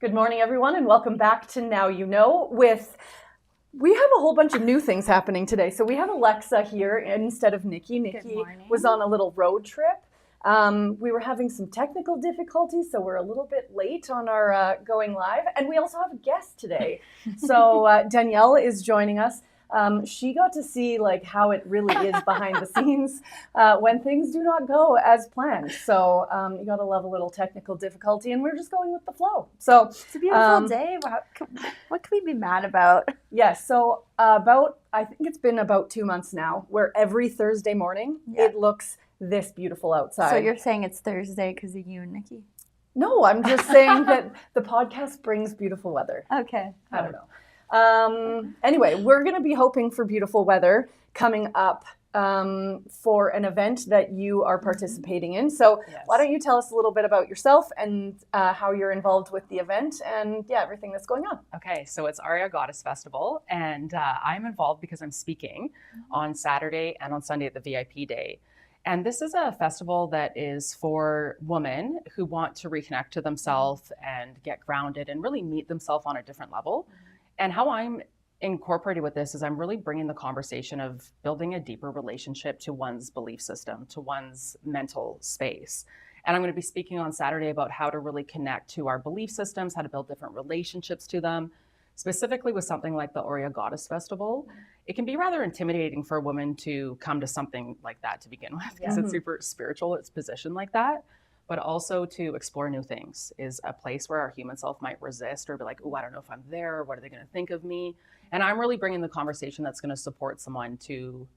Good morning, everyone, and welcome back to Now You Know. We have a whole bunch of new things happening today. So we have Alexa here instead of Nikki. Nikki was on a little road trip. We were having some technical difficulties, so we're a little bit late on our going live. And we also have a guest today. So Danielle is joining us. She got to see how it really is behind the scenes when things do not go as planned. So you got to love a little technical difficulty, and we're just going with the flow. So it's a beautiful day. What can we be mad about? Yes. So I think it's been about 2 months now, where every Thursday morning it looks this beautiful outside. So you're saying it's Thursday because of you and Nikki? No, I'm just saying that the podcast brings beautiful weather. Okay. I don't know. Anyway, we're going to be hoping for beautiful weather coming up for an event that you are participating in. So why don't you tell us a little bit about yourself and how you're involved with the event and everything that's going on. Okay, so it's Aria Goddess Festival, and I'm involved because I'm speaking on Saturday and on Sunday at the VIP day. And this is a festival that is for women who want to reconnect to themselves and get grounded and really meet themselves on a different level. And how I'm incorporated with this is I'm really bringing the conversation of building a deeper relationship to one's belief system, to one's mental space. And I'm going to be speaking on Saturday about how to really connect to our belief systems, how to build different relationships to them. Specifically with something like the Aria Goddess Festival, it can be rather intimidating for a woman to come to something like that to begin with, because it's super spiritual, it's positioned like that. But also to explore new things is a place where our human self might resist or be like, oh, I don't know if I'm there. What are they going to think of me? And I'm really bringing the conversation that's going to support someone to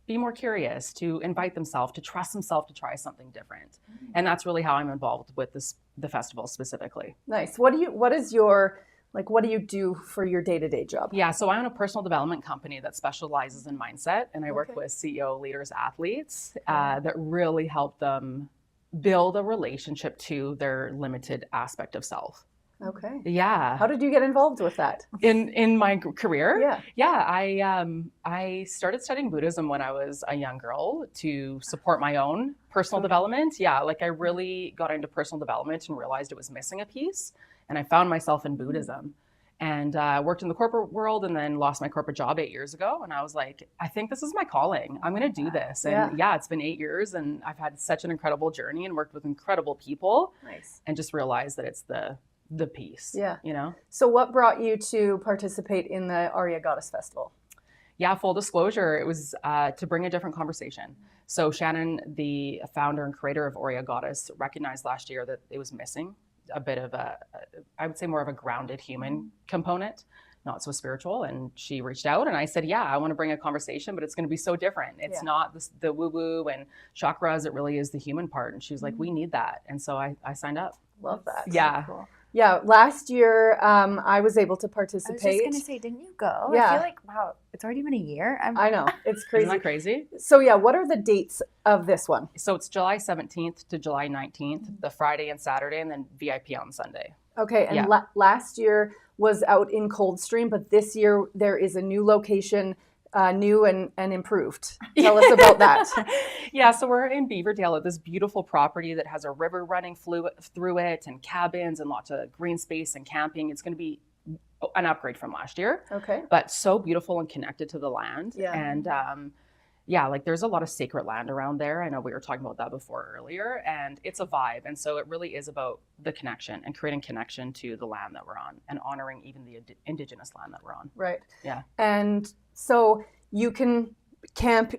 be more curious, to invite themselves, to trust themselves, to try something different. And that's really how I'm involved with the festival specifically. Nice. What do you do for your day-to-day job? Yeah, so I own a personal development company that specializes in mindset, and I work with CEO leaders, athletes that really help them build a relationship to their limited aspect of self. Okay. Yeah. How did you get involved with that? In my career? Yeah. Yeah, I started studying Buddhism when I was a young girl to support my own personal development. Yeah, I really got into personal development and realized it was missing a piece. And I found myself in Buddhism. And worked in the corporate world and then lost my corporate job 8 years ago. And I was like, I think this is my calling. I'm going to do this. And it's been 8 years and I've had such an incredible journey and worked with incredible people. Nice. And just realized that it's the piece, you know? So what brought you to participate in the Aria Goddess Festival? Yeah, full disclosure, it was to bring a different conversation. So Shannon, the founder and creator of Aria Goddess, recognized last year that it was missing a bit of I would say more of a grounded human component, not so spiritual. And she reached out and I said, yeah, I want to bring a conversation, but it's going to be so different. It's not the woo-woo and chakras. It really is the human part. And she was like, we need that. And so I signed up. Love that. Yeah. So cool. Yeah. Last year, I was able to participate. I was just going to say, didn't you go? Yeah. I feel like, wow, it's already been a year. I know. It's crazy. Isn't that crazy? So what are the dates of this one? So it's July 17th to July 19th, the Friday and Saturday, and then VIP on Sunday. Okay. And last year was out in Coldstream, but this year there is a new location, new and improved. Tell us about that. Yeah, so we're in Beaverdale at this beautiful property that has a river running through it and cabins and lots of green space and camping. It's going to be an upgrade from last year. Okay. But so beautiful and connected to the land. Yeah. And there's a lot of sacred land around there. I know we were talking about that before earlier, and it's a vibe. And so it really is about the connection and creating connection to the land that we're on and honoring even the indigenous land that we're on. Right. Yeah. And so you can camp,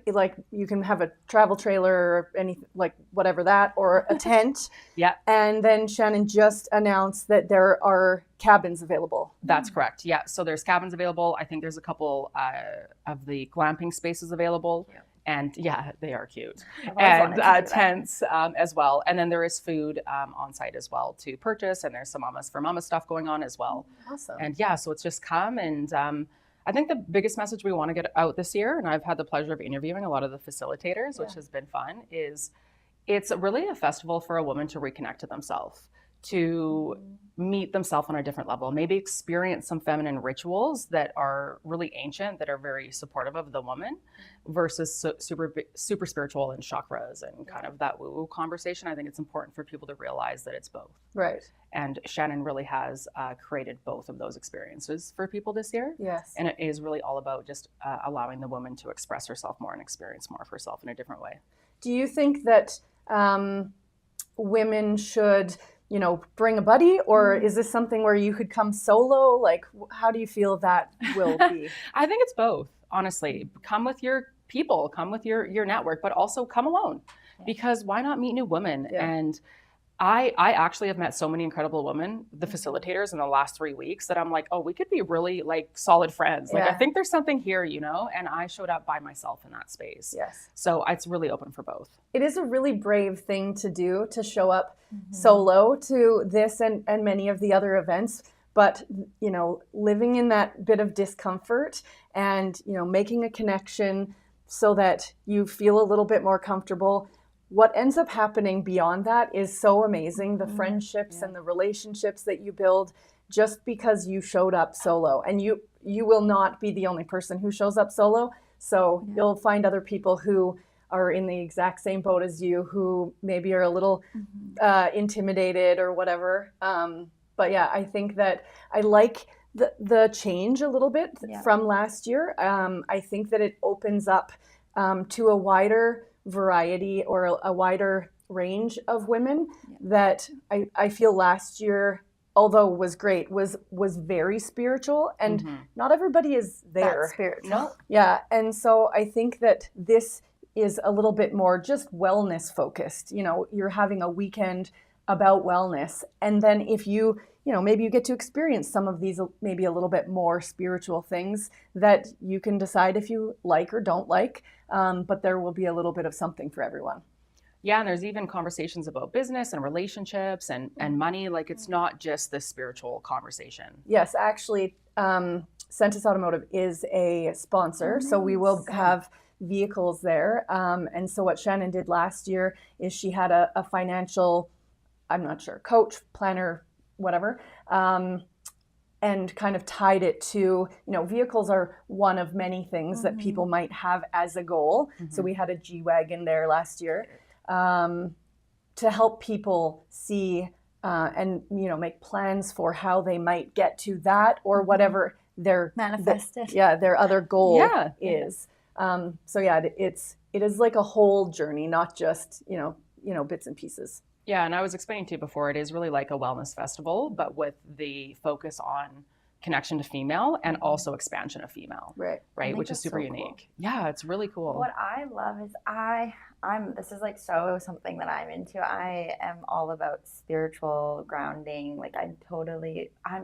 you can have a travel trailer or anything whatever that, or a tent. Yeah. And then Shannon just announced that there are cabins available. That's correct. Yeah. So there's cabins available. I think there's a couple of the glamping spaces available. Yeah. And they are cute. And tents as well. And then there is food on site as well to purchase. And there's some Mamas for Mama stuff going on as well. Awesome. And so it's just come. And I think the biggest message we want to get out this year, and I've had the pleasure of interviewing a lot of the facilitators, which has been fun, is it's really a festival for a woman to reconnect to themselves, to meet themselves on a different level, maybe experience some feminine rituals that are really ancient, that are very supportive of the woman, versus super spiritual and chakras and kind of that woo-woo conversation. I think it's important for people to realize that it's both. Right. And Shannon really has created both of those experiences for people this year. Yes. And it is really all about just allowing the woman to express herself more and experience more of herself in a different way. Do you think that women should, bring a buddy, or is this something where you could come solo? Like, how do you feel that will be? I think it's both, honestly. Come with your people, come with your network, but also come alone, because why not meet new women? Yeah. And I actually have met so many incredible women, the facilitators, in the last 3 weeks, that I'm like, oh, we could be really like solid friends. Like, I think there's something here, and I showed up by myself in that space. Yes. So it's really open for both. It is a really brave thing to do, to show up solo to this and many of the other events. But, living in that bit of discomfort and, making a connection so that you feel a little bit more comfortable. What ends up happening beyond that is so amazing. The friendships and the relationships that you build just because you showed up solo. And you will not be the only person who shows up solo. So you'll find other people who are in the exact same boat as you, who maybe are a little intimidated or whatever. But yeah, I think that I like the change a little bit from last year. I think that it opens up to a wider variety or a wider range of women that I feel last year, although was great, was very spiritual, and not everybody is there. That's spiritual. No? Yeah, and so I think that this is a little bit more just wellness focused. You're having a weekend about wellness, and then if you maybe you get to experience some of these maybe a little bit more spiritual things that you can decide if you like or don't like, but there will be a little bit of something for everyone. Yeah, and there's even conversations about business and relationships and money. Like, it's not just this spiritual conversation. Yes, actually, Centus Automotive is a sponsor, so we will have vehicles there. And so what Shannon did last year is she had a financial, I'm not sure, coach, planner, whatever, and kind of tied it to, vehicles are one of many things that people might have as a goal. So we had a G-Wagon there last year to help people see and, make plans for how they might get to that or whatever their manifested. Their other goal is. So yeah, it is like a whole journey, not just, bits and pieces. Yeah, and I was explaining to you before, it is really like a wellness festival, but with the focus on connection to female and also expansion of female. Right, which is super unique. Cool. Yeah, it's really cool. What I love is this is like so something that I'm into. I am all about spiritual grounding. Like, I'm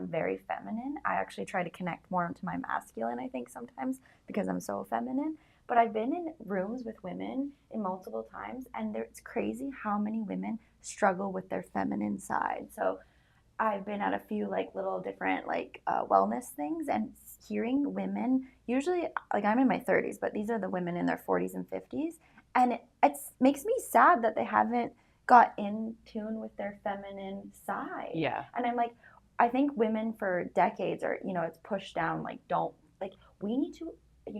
very feminine. I actually try to connect more to my masculine, I think, sometimes, because I'm so feminine. But I've been in rooms with women in multiple times, and it's crazy how many women struggle with their feminine side. So I've been at a few little different wellness things, and hearing women, usually I'm in my 30s, but these are the women in their 40s and 50s, and it makes me sad that they haven't got in tune with their feminine side. Yeah. And I'm like, I think women for decades are, it's pushed down, we need to,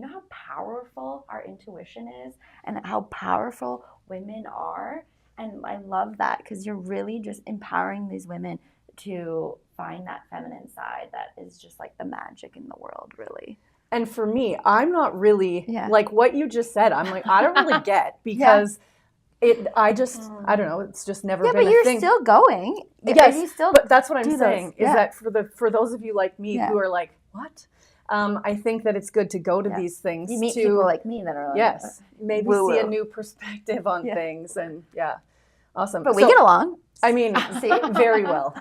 how powerful our intuition is and how powerful women are. And I love that, because you're really just empowering these women to find that feminine side that is just like the magic in the world, really. And for me, I'm not really like what you just said. I'm like, I don't really get, because I don't know. It's just never been a thing. Yeah, but you're still going. Yes, but that's what I'm saying is that for those of you like me who are like, what? I think that it's good to go to these things. You meet people like me that are like, maybe woo-woo. See a new perspective on things, and awesome. But we get along. I mean, see, very well.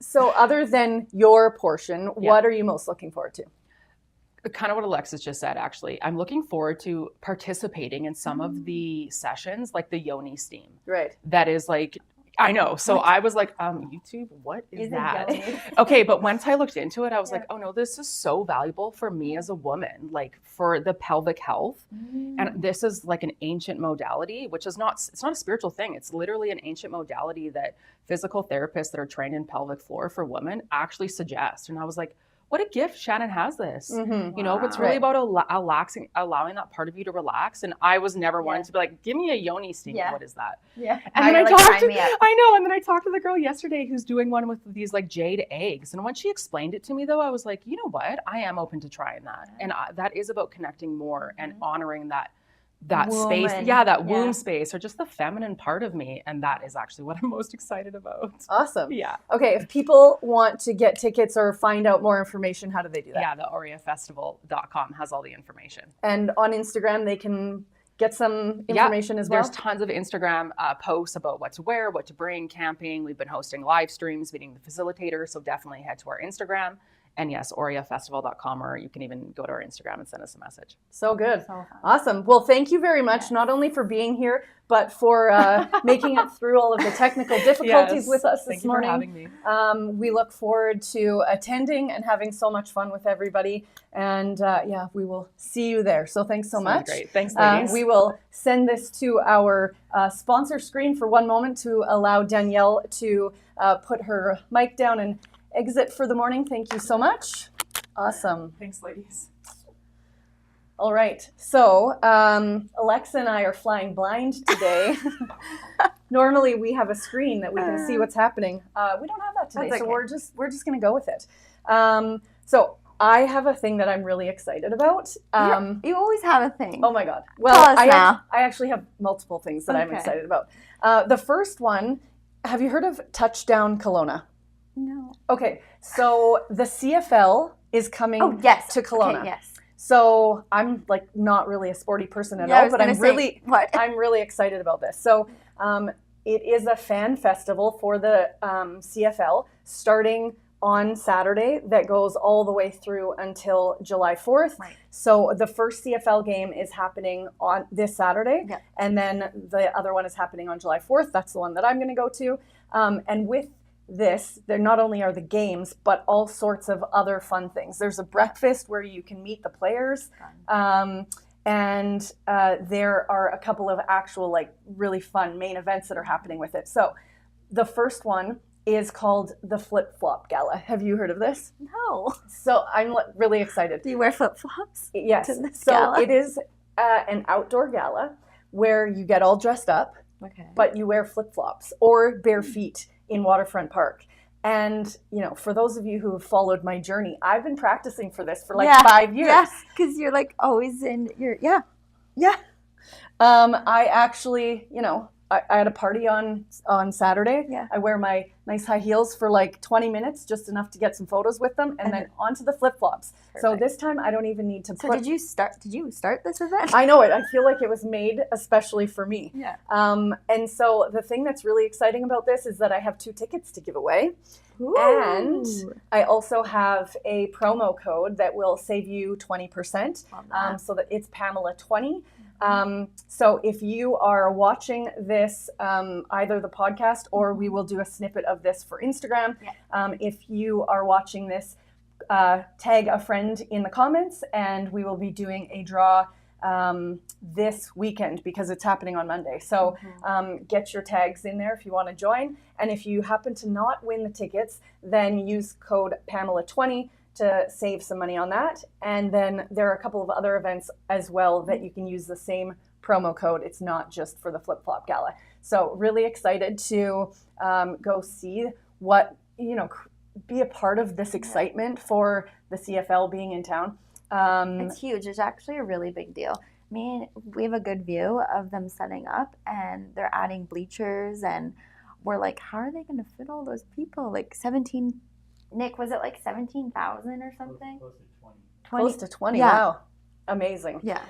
So other than your portion, what are you most looking forward to? Kind of what Alexis just said, actually. I'm looking forward to participating in some of the sessions, like the Yoni steam. Right. That is like I know. So I was like, YouTube, what is that? Okay, but once I looked into it, I was like, oh no, this is so valuable for me as a woman, like for the pelvic health. And this is like an ancient modality, which is it's not a spiritual thing. It's literally an ancient modality that physical therapists that are trained in pelvic floor for women actually suggest. And I was like, what a gift Shannon has this. You know, it's really about allowing that part of you to relax. And I was never one to be like, give me a yoni steam. What is that? And then I know. And then I talked to the girl yesterday who's doing one with these like jade eggs. And when she explained it to me though, I was like, you know what? I am open to trying that. And that is about connecting more and honoring that space, that womb space, or just the feminine part of me. And that is actually what I'm most excited about. Awesome. Yeah. Okay, if people want to get tickets or find out more information, how do they do that? Yeah, the oriafestival.com has all the information. And on Instagram, they can get some information as well? There's tons of Instagram posts about what to wear, what to bring, camping. We've been hosting live streams, meeting the facilitator, so definitely head to our Instagram. And yes, oriafestival.com, or you can even go to our Instagram and send us a message. So good. Awesome. Well, thank you very much, not only for being here, but for making it through all of the technical difficulties with us this morning. Thank you for having me. We look forward to attending and having so much fun with everybody. And we will see you there. So thanks so much. Great. Thanks, ladies. We will send this to our sponsor screen for one moment to allow Danielle to put her mic down and exit for the morning. Thank you so much. Awesome. Thanks, ladies. All right. So Alexa and I are flying blind today. Normally we have a screen that we can see what's happening. We don't have that today, so we're just going to go with it. So I have a thing that I'm really excited about. You always have a thing. Oh my God. Well, I actually have multiple things that I'm excited about. The first one, have you heard of Touchdown Kelowna? No. Okay, so the CFL is coming to Kelowna. Okay, yes. So I'm like not really a sporty person at all, but I'm really excited about this. So it is a fan festival for the CFL starting on Saturday that goes all the way through until July 4th. Right. So the first CFL game is happening on this Saturday, and then the other one is happening on July 4th. That's the one that I'm going to go to. And with this, there not only are the games, but all sorts of other fun things. There's a breakfast where you can meet the players, and there are a couple of actual like really fun main events that are happening with it. So the first one is called the Flip Flop Gala. Have you heard of this? No. So I'm really excited. Do you wear flip flops? Yes. So it is an outdoor gala where you get all dressed up, but you wear flip flops or bare feet in Waterfront Park. And, you know, for those of you who have followed my journey, I've been practicing for this for like 5 years. Yes, because you're like always in your, I actually, you know, I had a party on Saturday. Yeah. I wear my nice high heels for like 20 minutes, just enough to get some photos with them, and then onto the flip-flops. So this time I don't even need to did you start this event? I know it. I feel like it was made especially for me. Yeah. And so the thing that's really exciting about this is that I have 2 tickets to give away. Ooh. And I also have a promo code that will save you 20%. So that it's Pamela 20. So if you are watching this, either the podcast or we will do a snippet of this for Instagram. If you are watching this, tag a friend in the comments, and we will be doing a draw this weekend because it's happening on Monday. So get your tags in there if you want to join. And if you happen to not win the tickets, then use code Pamela20 to save some money on that. And then there are a couple of other events as well that you can use the same promo code. It's not just for the Flip Flop Gala. So really excited to go see what, you know, be a part of this excitement for the CFL being in town. It's huge. It's actually a really big deal. We have a good view of them setting up, and they're adding bleachers, and we're like, how are they going to fit all those people? Like 17, Nick, was it like 17,000 or something? Close to 20. Close to 20, yeah. Wow. Amazing. Yeah.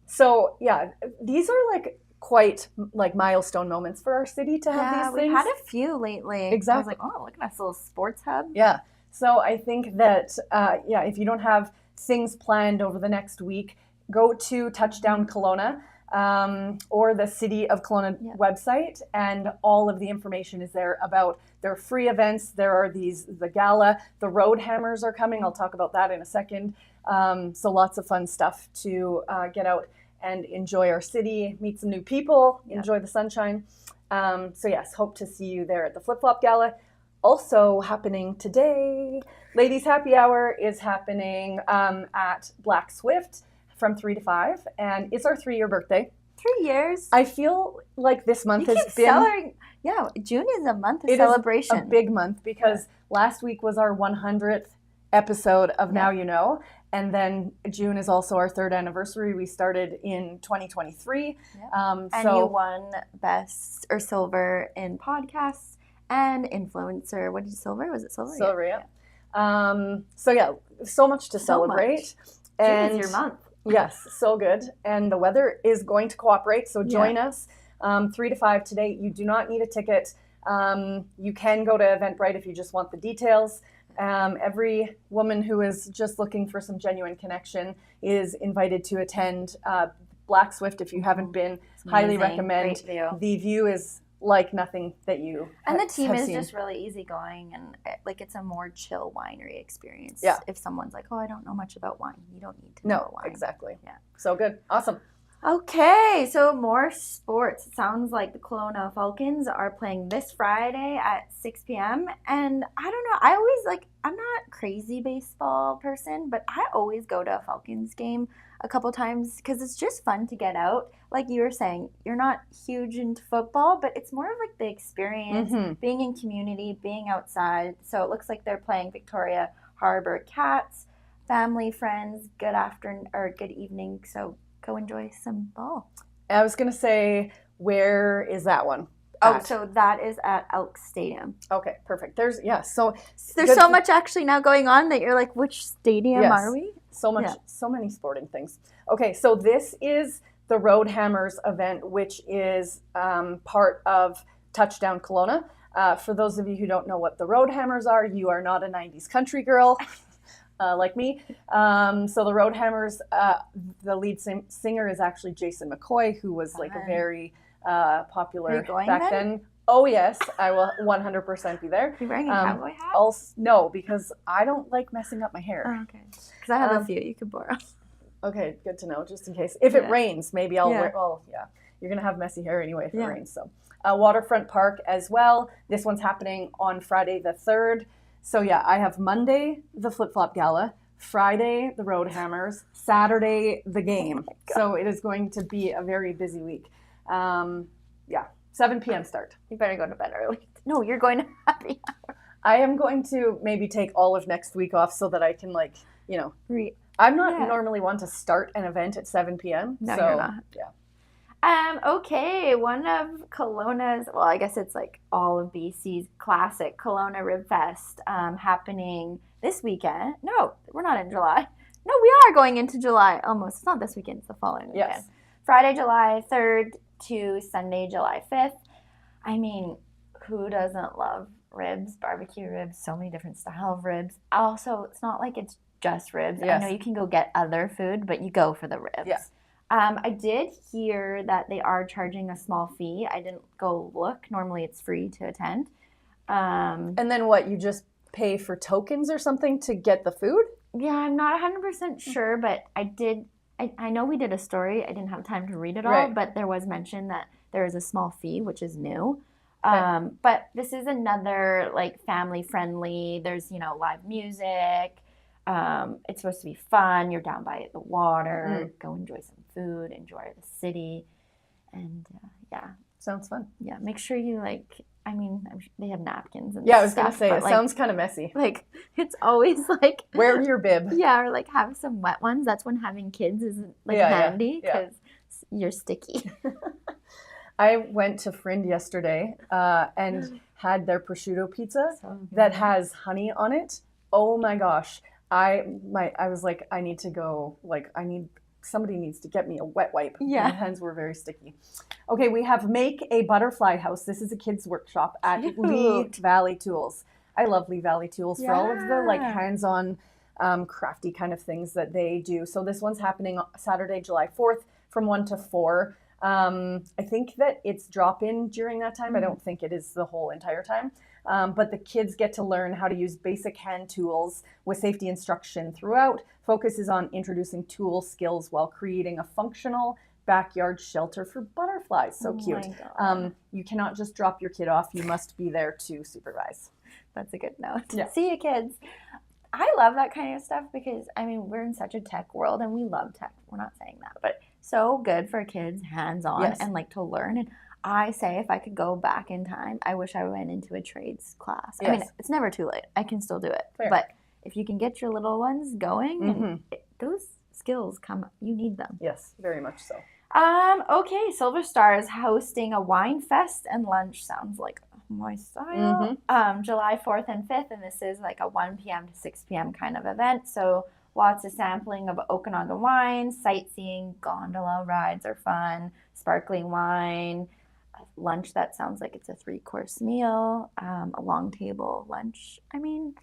So yeah, these are like quite like milestone moments for our city to have these things. We've had a few lately. Exactly. I was like, oh, look at this little sports hub. Yeah. So I think that, if you don't have things planned over the next week, go to Touchdown Kelowna. or the City of Kelowna website, and all of the information is there about their free events. There are the gala, the road hammers are coming. I'll talk about that in a second. So lots of fun stuff to get out and enjoy our city, meet some new people, enjoy the sunshine. So yes, hope to see you there at the Flip Flop Gala. Also happening today, Ladies Happy Hour is happening at Black Swift from 3 to 5, and it's our 3-year birthday. 3 years. I feel like this month You has keep been celebrating. Yeah, June is a month of celebration. It is a big month because last week was our 100th episode of Now You Know, and then June is also our 3rd anniversary. We started in 2023. And you won best or silver in podcasts and influencer. What did you silver? Was it silver? Silver, yeah. So much to celebrate. And June is your month. Yes, so good. And the weather is going to cooperate, so join us 3 to 5 today. You do not need a ticket. You can go to Eventbrite if you just want the details. Every woman who is just looking for some genuine connection is invited to attend Black Swift. If you haven't been, highly recommend. The view is like nothing that you and the team is seen. Just really easygoing, and like it's a more chill winery experience. If someone's like, oh, I don't know much about wine, you don't need to know wine. Exactly. So good. Awesome. Okay, so more sports. It sounds like the Kelowna Falcons are playing this Friday at 6 p.m. And I don't know, I always I'm not a crazy baseball person, but I always go to a Falcons game a couple times because it's just fun to get out. Like you were saying, you're not huge into football, but it's more of like the experience, being in community, being outside. So it looks like they're playing Victoria Harbour Cats, family, friends, good afternoon or good evening. So go enjoy some ball. I was going to say, where is that one? So that is at Elks Stadium. Okay, perfect. There's so much actually now going on that you're like, which stadium are we? So much, so many sporting things. Okay, so this is the Road Hammers event, which is part of Touchdown Kelowna. For those of you who don't know what the Road Hammers are, you are not a 90s country girl. Like me. So the Road Hammers, the lead singer is actually Jason McCoy, who was like a very popular back then. Oh yes, I will 100% be there. Are you wearing a cowboy hat? No, because I don't like messing up my hair. Oh, okay. Because I have a few you could borrow. Okay, good to know, just in case. If it rains, maybe I'll wear, you're going to have messy hair anyway if it rains. So Waterfront Park as well. This one's happening on Friday the 3rd. So I have Monday, the Flip Flop Gala, Friday, the Road Hammers, Saturday, the game. So it is going to be a very busy week. 7 p.m. start. You better go to bed early. No, you're going to happy hour. I am going to maybe take all of next week off so that I can I'm not normally one to start an event at 7 p.m. No, you're not. Yeah. Okay, one of Kelowna's, well, I guess it's like all of BC's classic Kelowna Ribfest happening this weekend. No, we're not in July. No, we are going into July almost. It's not this weekend, it's the following weekend. Yes. Friday, July 3rd to Sunday, July 5th. I mean, who doesn't love ribs, barbecue ribs, so many different style of ribs. Also, it's not like it's just ribs. Yes. I know you can go get other food, but you go for the ribs. Yeah. I did hear that they are charging a small fee. I didn't go look. Normally it's free to attend. And then what, you just pay for tokens or something to get the food? Yeah, I'm not 100% sure, but I know we did a story. I didn't have time to read it all, but there was mention that there is a small fee, which is new. Okay. But this is another like family friendly. There's, live music. It's supposed to be fun. You're down by the water. Go enjoy some food. Enjoy the city. And Sounds fun. Yeah, make sure you they have napkins and I was stuff, going to say, it sounds kind of messy. Like, it's always like... Wear your bib. Yeah, or like have some wet ones. That's when having kids is handy because you're sticky. I went to Frind yesterday and had their prosciutto pizza that has honey on it. Oh my gosh. I was like, I need to go, somebody needs to get me a wet wipe. Yeah. My hands were very sticky. Okay, we have Make a Butterfly House. This is a kids workshop at Lee Valley Tools. I love Lee Valley Tools for all of the hands-on crafty kind of things that they do. So this one's happening Saturday, July 4th from 1 to 4. I think that it's drop-in during that time. I don't think it is the whole entire time. But the kids get to learn how to use basic hand tools with safety instruction throughout. Focus is on introducing tool skills while creating a functional backyard shelter for butterflies. So cute. You cannot just drop your kid off. You must be there to supervise. That's a good note. Yeah. See you, kids. I love that kind of stuff because, I mean, we're in such a tech world and we love tech. We're not saying that, but so good for kids, hands-on, and like to learn. And I say if I could go back in time, I wish I went into a trades class. I mean, it's never too late. I can still do it. Fair. But if you can get your little ones going, and those skills come, you need them. Yes, very much so. Okay, Silver Star is hosting a wine fest and lunch. Sounds like my style. July 4th and 5th, and this is like a 1 p.m. to 6 p.m. kind of event. So lots of sampling of Okanagan wines, sightseeing, gondola rides are fun, sparkling wine, lunch that sounds like it's a 3-course meal, a long table lunch. I mean,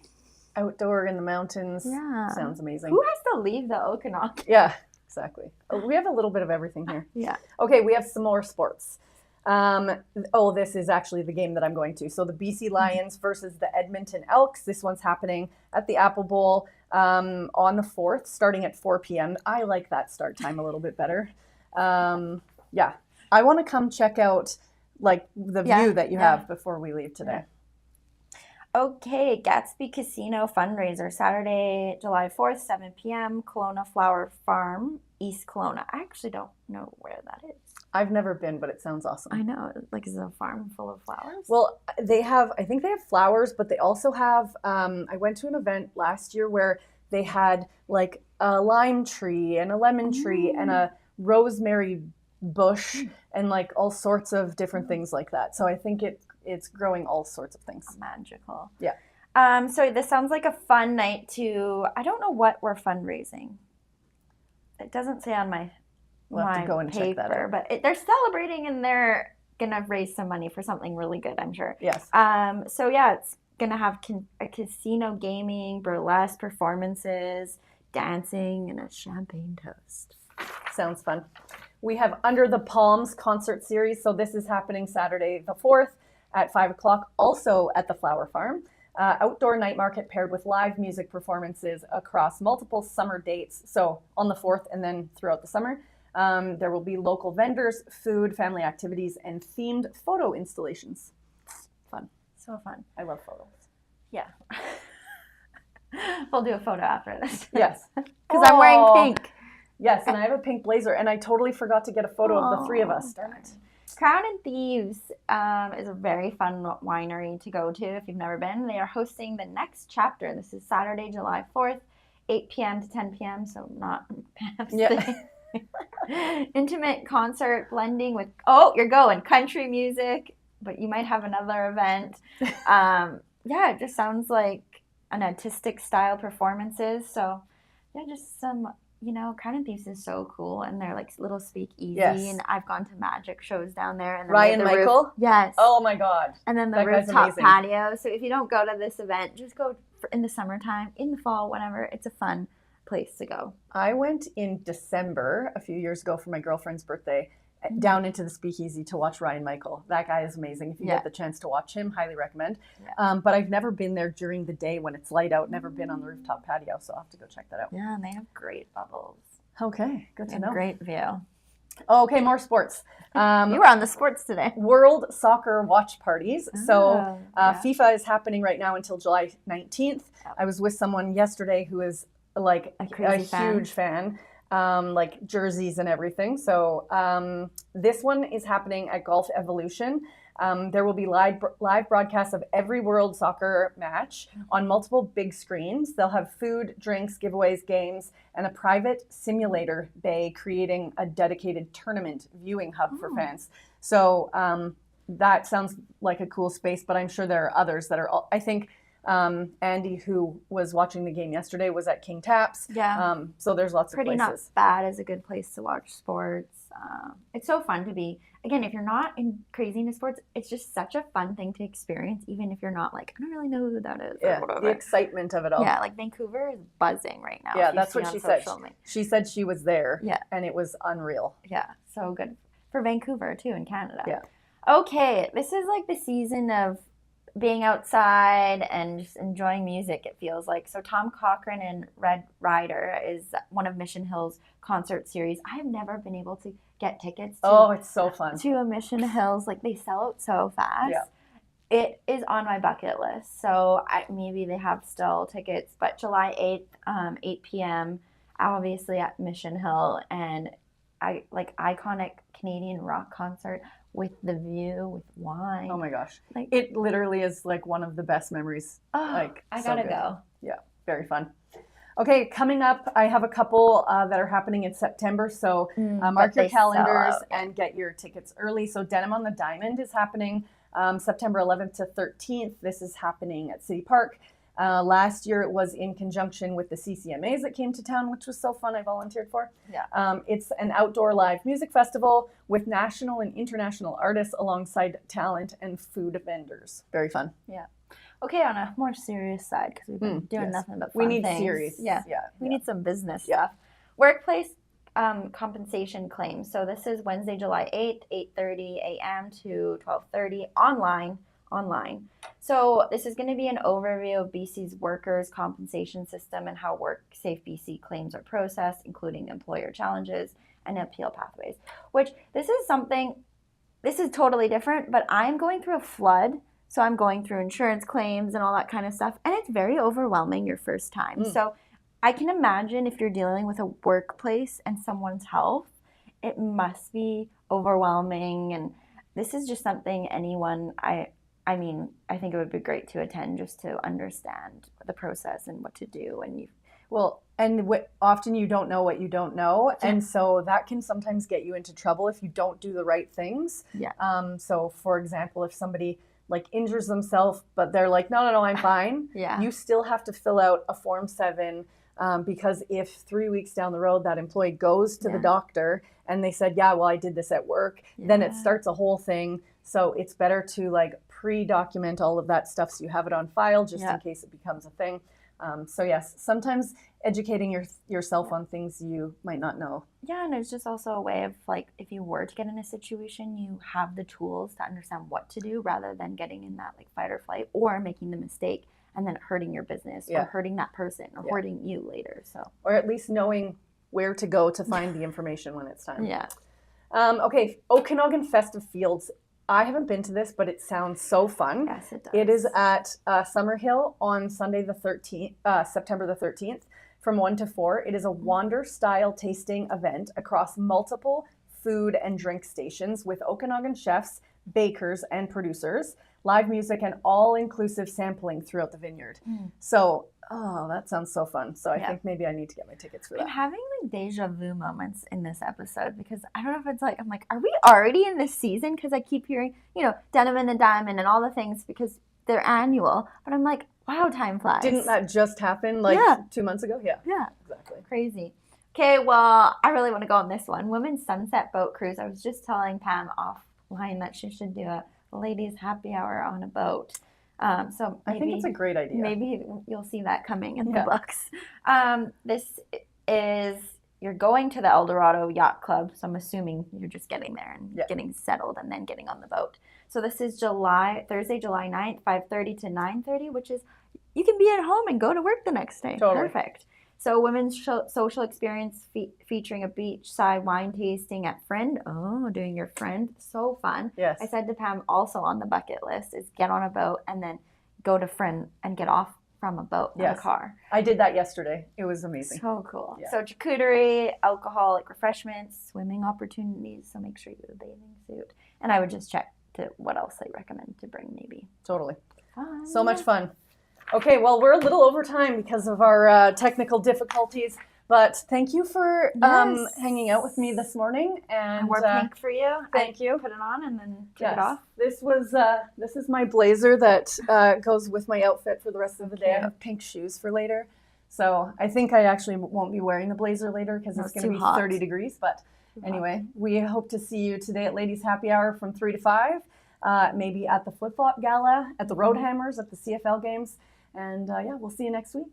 outdoor in the mountains. Yeah. Sounds amazing. Who has to leave the Okanagan? Yeah, exactly. We have a little bit of everything here. Yeah. Okay, we have some more sports. This is actually the game that I'm going to. So the BC Lions versus the Edmonton Elks. This one's happening at the Apple Bowl on the 4th, starting at 4 p.m. I like that start time a little bit better. Yeah. I want to come check out like the view that you have before we leave today. Okay, Gatsby Casino fundraiser, Saturday, July 4th, 7 p.m., Kelowna Flower Farm, East Kelowna. I actually don't know where that is. I've never been, but it sounds awesome. I know. Like, is it a farm full of flowers? Well, I think they have flowers, but they also have, I went to an event last year where they had like a lime tree and a lemon tree and a rosemary bush and like all sorts of different things like that. So I think it's growing all sorts of things. Magical. Yeah. So this sounds like a fun night I don't know what we're fundraising. It doesn't say on my We'll have to go and check that out. But they're celebrating and they're going to raise some money for something really good, I'm sure. Yes. So yeah, it's going to have a casino gaming, burlesque performances, dancing, and a champagne toast. Sounds fun. We have Under the Palms concert series. So this is happening Saturday the 4th at 5 o'clock, also at the Flower Farm. Outdoor night market paired with live music performances across multiple summer dates. So on the 4th and then throughout the summer. There will be local vendors, food, family activities, and themed photo installations. Fun. So fun. I love photos. Yeah. We'll do a photo after this. Yes. Because I'm wearing pink. Yes, and I have a pink blazer, and I totally forgot to get a photo of the three of us. Darn it. Crown and Thieves is a very fun winery to go to if you've never been. They are hosting the next chapter. This is Saturday, July 4th, 8 p.m. to 10 p.m., so not intimate concert blending with you're going country music, but you might have another event. It just sounds like an artistic style performances. So just some Crown and Thieves is so cool, and they're like little speakeasy, and I've gone to magic shows down there. And then Ryan Michael? Yes. Oh my God. And then the rooftop patio. So if you don't go to this event, just go in the summertime, in the fall, whenever. It's a fun place to go. I went in December a few years ago for my girlfriend's birthday down into the speakeasy to watch Ryan Michael. That guy is amazing. If you get the chance to watch him, highly recommend. But I've never been there during the day when it's light out, never been on the rooftop patio, so I'll have to go check that out. Yeah, and they have great bubbles. Okay, good to know. Great view. Okay, more sports. You were on the sports today. World Soccer Watch Parties. So FIFA is happening right now until July 19th. I was with someone yesterday who is like a huge fan. Like jerseys and everything. So this one is happening at Golf Evolution. There will be live broadcasts of every World Soccer match on multiple big screens. They'll have food, drinks, giveaways, games, and a private simulator bay creating a dedicated tournament viewing hub for fans. So that sounds like a cool space, but I'm sure there are others that are, I think, Andy, who was watching the game yesterday, was at King Taps. Yeah. So there's lots of places. Pretty not bad is a good place to watch sports. It's so fun to be, again, if you're not crazy into sports, it's just such a fun thing to experience, even if you're not like, I don't really know who that is. Yeah, or whatever. The excitement of it all. Yeah, like Vancouver is buzzing right now. Yeah, that's what she said. She said she was there. Yeah. And it was unreal. Yeah, so good. for Vancouver too in Canada. Yeah. Okay, this is like the season of being outside and just enjoying music, it feels like. So Tom Cochrane and Red Rider is one of Mission Hill's concert series. I have never been able to get tickets It's so fun. to a Mission Hills. Like, they sell out so fast. Yeah. It is on my bucket list. So maybe they have still tickets, but July 8th, 8 p.m., obviously at Mission Hill, and iconic Canadian rock concert with the view, with wine. Oh my gosh. Like, It literally is like one of the best memories. I so gotta good. go. Yeah, very fun. Okay, coming up, I have a couple that are happening in September. So mark your calendars and get your tickets early. So Denim on the Diamond is happening September 11th to 13th. This is happening at City Park. Last year it was in conjunction with the CCMAs that came to town, which was so fun. I volunteered for. Yeah. It's an outdoor live music festival with national and international artists alongside talent and food vendors. Very fun. Yeah. Okay, on a more serious side, because we've been doing nothing but fun We need things. serious. Yeah. Yeah. We need some business stuff. Workplace compensation claims. So this is Wednesday, July 8th, 8:30 a.m. to 12:30 online. So this is going to be an overview of BC's workers' compensation system and how WorkSafe BC claims are processed, including employer challenges and appeal pathways. Which this is totally different, but I'm going through a flood. So I'm going through insurance claims and all that kind of stuff. And it's very overwhelming your first time. So I can imagine if you're dealing with a workplace and someone's health, it must be overwhelming. And this is just something anyone, I think it would be great to attend just to understand the process and what to do. And often you don't know what you don't know. And so that can sometimes get you into trouble if you don't do the right things. Yeah. So for example, if somebody injures themselves, but they're like, no, I'm fine. Yeah. You still have to fill out a Form 7 because if 3 weeks down the road that employee goes to the doctor and they said, I did this at work, then it starts a whole thing. So it's better to pre-document all of that stuff so you have it on file just in case it becomes a thing. So yes, sometimes educating yourself on things you might not know. Yeah, and it's just also a way of if you were to get in a situation, you have the tools to understand what to do rather than getting in that fight or flight or making the mistake and then hurting your business or hurting that person or hurting you later. So, or at least knowing where to go to find the information when it's time. Yeah. Okay, Okanagan Festive Fields. I haven't been to this, but it sounds so fun. Yes, it does. It is at Summerhill on Sunday the 13th, September the 13th, from 1 to 4. It is a wander-style tasting event across multiple food and drink stations with Okanagan chefs, bakers, and producers, live music, and all-inclusive sampling throughout the vineyard. So, that sounds so fun. So I think maybe I need to get my tickets for that. I'm having deja vu moments in this episode because I don't know if it's I'm are we already in this season? Because I keep hearing, Denim and the Diamond and all the things because they're annual. But I'm like, wow, time flies. Didn't that just happen 2 months ago? Yeah. Yeah. Exactly. Crazy. Okay, well, I really want to go on this one. Women's Sunset Boat Cruise. I was just telling Pam offline that she should do a ladies' happy hour on a boat. So maybe, I think it's a great idea. Maybe you'll see that coming in the books. This is, you're going to the Eldorado Yacht Club, so I'm assuming you're just getting there and getting settled and then getting on the boat. So this is Thursday, July 9th, 5:30 to 9:30, which is, you can be at home and go to work the next day. Totally. Perfect. So women's social experience featuring a beachside wine tasting at Friend. Oh, doing your Friend. So fun. Yes. I said to Pam, also on the bucket list is get on a boat and then go to Friend and get off from a boat in a car. I did that yesterday. It was amazing. So cool. Yeah. So charcuterie, alcoholic refreshments, swimming opportunities. So make sure you have a bathing suit. And I would just check to what else they recommend to bring maybe. Totally. Fun. So much fun. Okay, well, we're a little over time because of our technical difficulties, but thank you for hanging out with me this morning. And we're pink for you. Thank you. Put it on and then take it off. This is my blazer that goes with my outfit for the rest of the day. I have pink shoes for later. So I think I actually won't be wearing the blazer later because it's going to be hot. 30 degrees. But anyway, we hope to see you today at Ladies Happy Hour from 3 to 5, maybe at the Flip Flop Gala, at the Roadhammers, at the CFL games. And we'll see you next week.